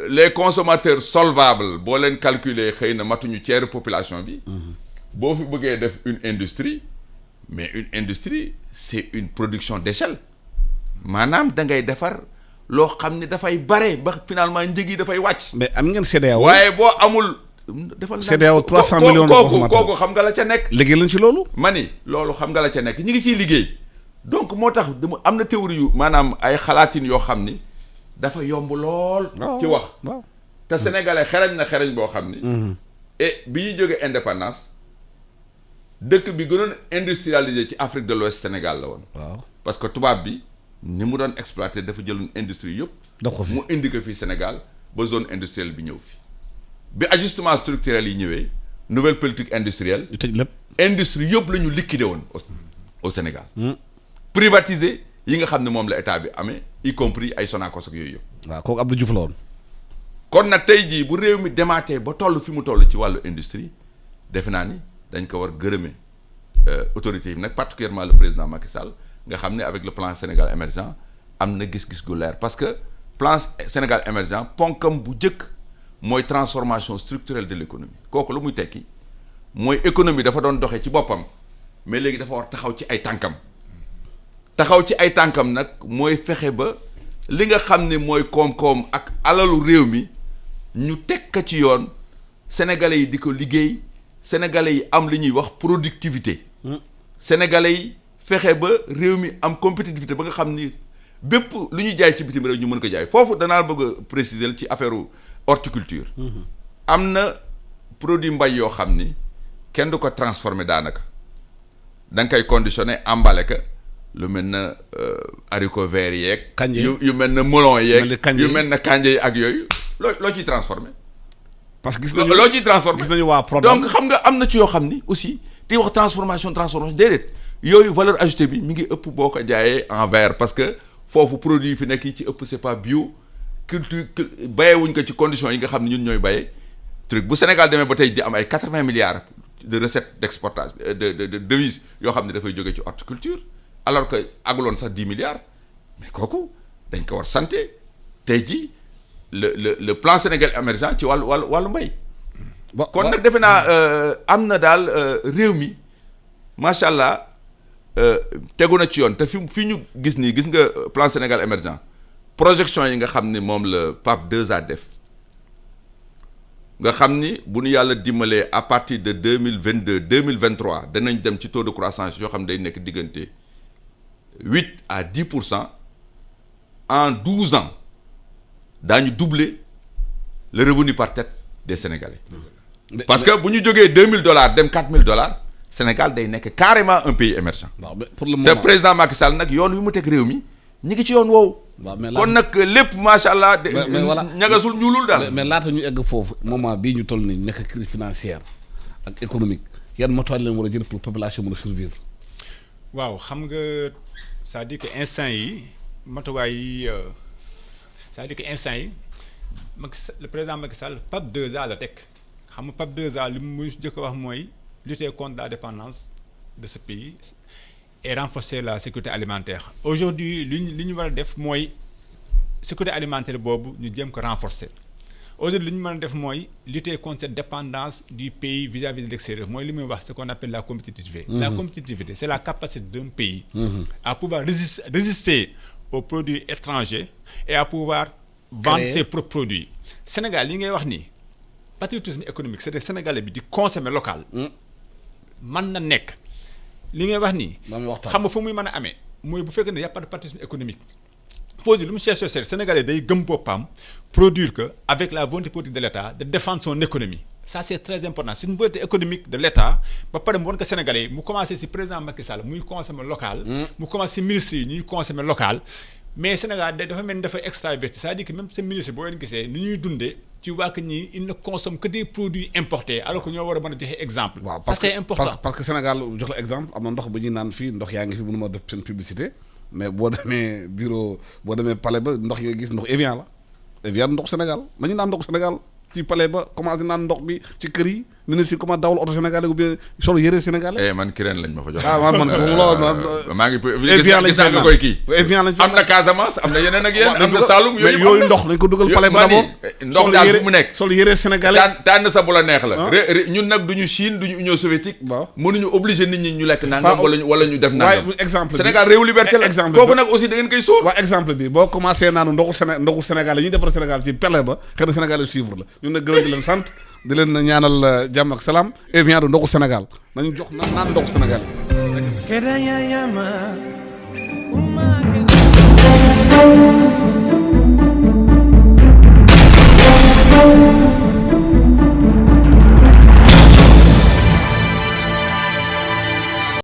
les consommateurs solvables boo leen calculer xëy na matuñu tiers population bi. boo fi bëggee def une industrie mais une industrie c'est une production d'échelle maanaam da ngay defar. loo xam ne dafay bare ba finalement njëg yi dafay wàcc. mais am ngeen CEDEAO. waaye boo amul. defal CEDEAO 300 millions de consommateurs kooku xam nga la ca nekk. liggéey lañ ci loolu. ma ni loolu xam nga la ca nekk ñi ngi ciy liggéey. donc moo tax am na théorie yu maanaam ay xalaatin yoo xam ni dafa yomb lool. ci wax waaw te sénégalais xereñ na xereñ boo xam ni. et bi ñuy jógee indépendance dëkk bi gënoon industrialisé ci Afrique de l'Ouest Sénégal la woon. waaw parce que tubaab bi. ni mu doon exploité dafa jëloon industrie yëpp. daf ko fi mu indi ko fii Sénégal ba zone industrielle bi ñëw fi bi ajustement structurel yi ñëwee nouvelle politique industrielle. ñu tëj lépp. industrie yëpp la ñu liquidé woon au Sénégal. privatiser yi nga xam ne moom la état bi amee y compris ay Sonacos ak yooyu yëpp. waaw kooku Abdou Diouf la woon. kon nag tey jii bu réew mi demaatee ba toll fi mu toll ci wàllu industrie defe naa ni dañ ko war gërëmee autorités yi nag particulièrement le président Macky Sall. nga xam ne avec le plan Sénégal émergent am na gis-gis gu leer parce que plan Sénégal émergent ponkam bu njëkk mooy transformation structurelle de l'économie kooku lu muy tekki mooy économie dafa doon doxee ci boppam mais léegi dafa war taxaw ci ay tànkam nag mooy fexe ba li nga xam ne mooy koom-koom ak alalu réew mi ñu teg ko ci yoon sénégalais yi di ko liggéey sénégalais yi am li ñuy wax productivité sénégalais yi fexe ba réew mi am compétitivité ba nga xam ni bépp lu ñuy jaay ci bitim réew ñu mën ko jaay foofu danaa bëgg a préciser ci affaire horticulture am na produit mbay yoo xam ni kenn du ko transformer daanaka da nga koy conditionné emballé ka lu mel na haricot vert yeeg yu mel na melon yeeg yu mel na kanje yi ak yooyu loo ciy transformé parce que gis nañu loo ciy transformé gis nañu waa problème donc xam nga am na ci yoo xam ni aussi di wax transformation déedéet yooyu valeur ajoutée bi mi ngi ëpp boo ko jaayee en vert parce que foofu produit yi fi nekk yi ci ëpp c'est pas bio culture bayewuñ ko ci conditions yi nga xam ne ñun ñooy bayee truc bu Sénégal demee ba tey di am ay 80 milliards de recettes d'exportation de devises yoo xam ne dafay jógee ci horticulture alors que aguloon sax 10 milliards mais kooku dañ ko war santé tey ji le plan Sénégal émergent ci wàllu mbay kon nag defe naa am na daal réew mi macha allah tegu na ci yoon te fi ñu gis nga plan Sénégal émergent projection yi nga xam ni moom la PAP 2A def nga xam ni bu ñu yàlla dimbalee à partir de 2022 2023 danañ dem ci taux de croissance yoo xam ne day nekk diggante 8 à 10% en 12 ans daañu doubler le revenu par tête des Sénégalais. Parce que bu ñu jógee $2000 dem $4000 Sénégal day nekk carrément un pays émergent. waaw mais pour le moment te président Macky Sall nag yoon wi mu teg réew mi ñu ngi ci yoon woowu. waaw mais kon nag lépp macha allah. mais voilà ñagasul ñuulul daal. mais laata ñu egg foofu moment bii ñu toll nii nekk crise financière ak économique yan matuwaay leen war a jël pour population mën a survivre. waaw xam nga c'est-à-dire que instant yi matuwaay yi c'est-à-dire que instant yi le président Macky Sall PAP 2A la teg xam nga PAP 2A li mu njëkk a wax mooy lutter contre la dépendance de ce pays et renforcer la sécurité alimentaire. Aujourd'hui li ñu war a def mooy sécurité alimentaire boobu ñu jéem ko renforcer aujourd'hui li ñu mën a def mooy lutter contre cette dépendance du pays vis-à-vis de l'extérieur mooy li muy wax ce qu'on appelle la compétitivité. La compétitivité c'est la capacité d'un pays à pouvoir résister aux produits étrangers et à pouvoir vendre ses propres produits. Sénégal li ngay wax nii patriotisme économique c'est-à-dire Sénégalais bi di consommer local mën na nekk li ngay wax nii xam nga fu muy mën a amee mooy bu fekkee ne y a pas de patriotisme économique produit lu mu cherche Sénégalais day gëm boppam produire que avec la volonté politique de l'État de défendre son économie ça c'est très important c'est une volonté économique de l'État ba pare mu won ko Sénégalais mu commencé ci président Macky Sall muy consommer local mu commencé ci ministres yi ñuy consommer local mais Sénégal dafa mel ni dafa extraverti c'est-à-dire que même ces ministres boo leen gisee ni ñuy dundee tu vois que ñii ils ne consomment que des produits importés alors que ñoo war a mën a joxe exemple. waaw ça c'est important parce que Sénégal jox la exemple am na ndox bu ñuy naan fii ndox yaa ngi fi mënuma def seen publicité mais boo demee bureau boo demee palais ba ndox yooyu gis ndox Evian la Evian ndox Sénégal nañu naan ndox Sénégal ci palais ba commencé naan ndox bi ci kër yi ministre yi comment dawal oto sénégalais ou bien solo yëre sénégalais. man kireen lañ ma fa jox. man maa ngi. Evian lañ nga koy kii. Evian lañ am na Casamance am na yeneen ak yeneen. am na Saloum yooyu ndox dañ ko dugal palais ba d'abord. ndox daal fu mu nekk. solo yëre sénégalais. tànn sa bu la neex la. ñun nag duñu Chine duñu Union soviétique. waaw mënuñu obligé nit ñi ñu lekk nangam. wala ñu def nangam. waaye exemple bi Sénégal réewu liberté la. exemple kooku nag aussi da ngeen koy sóor. waaw exemple bi boo commencé naanu ndoxu Sénégal yi ñuy defar Sénégal ci palais ba xëy na Sénégal suivre la ñun nag gërëm di leen sant di leen ñaanal jàmm ak salaam Evian du ndoxu Sénégal nañu jox naan ndoxu Sénégal yi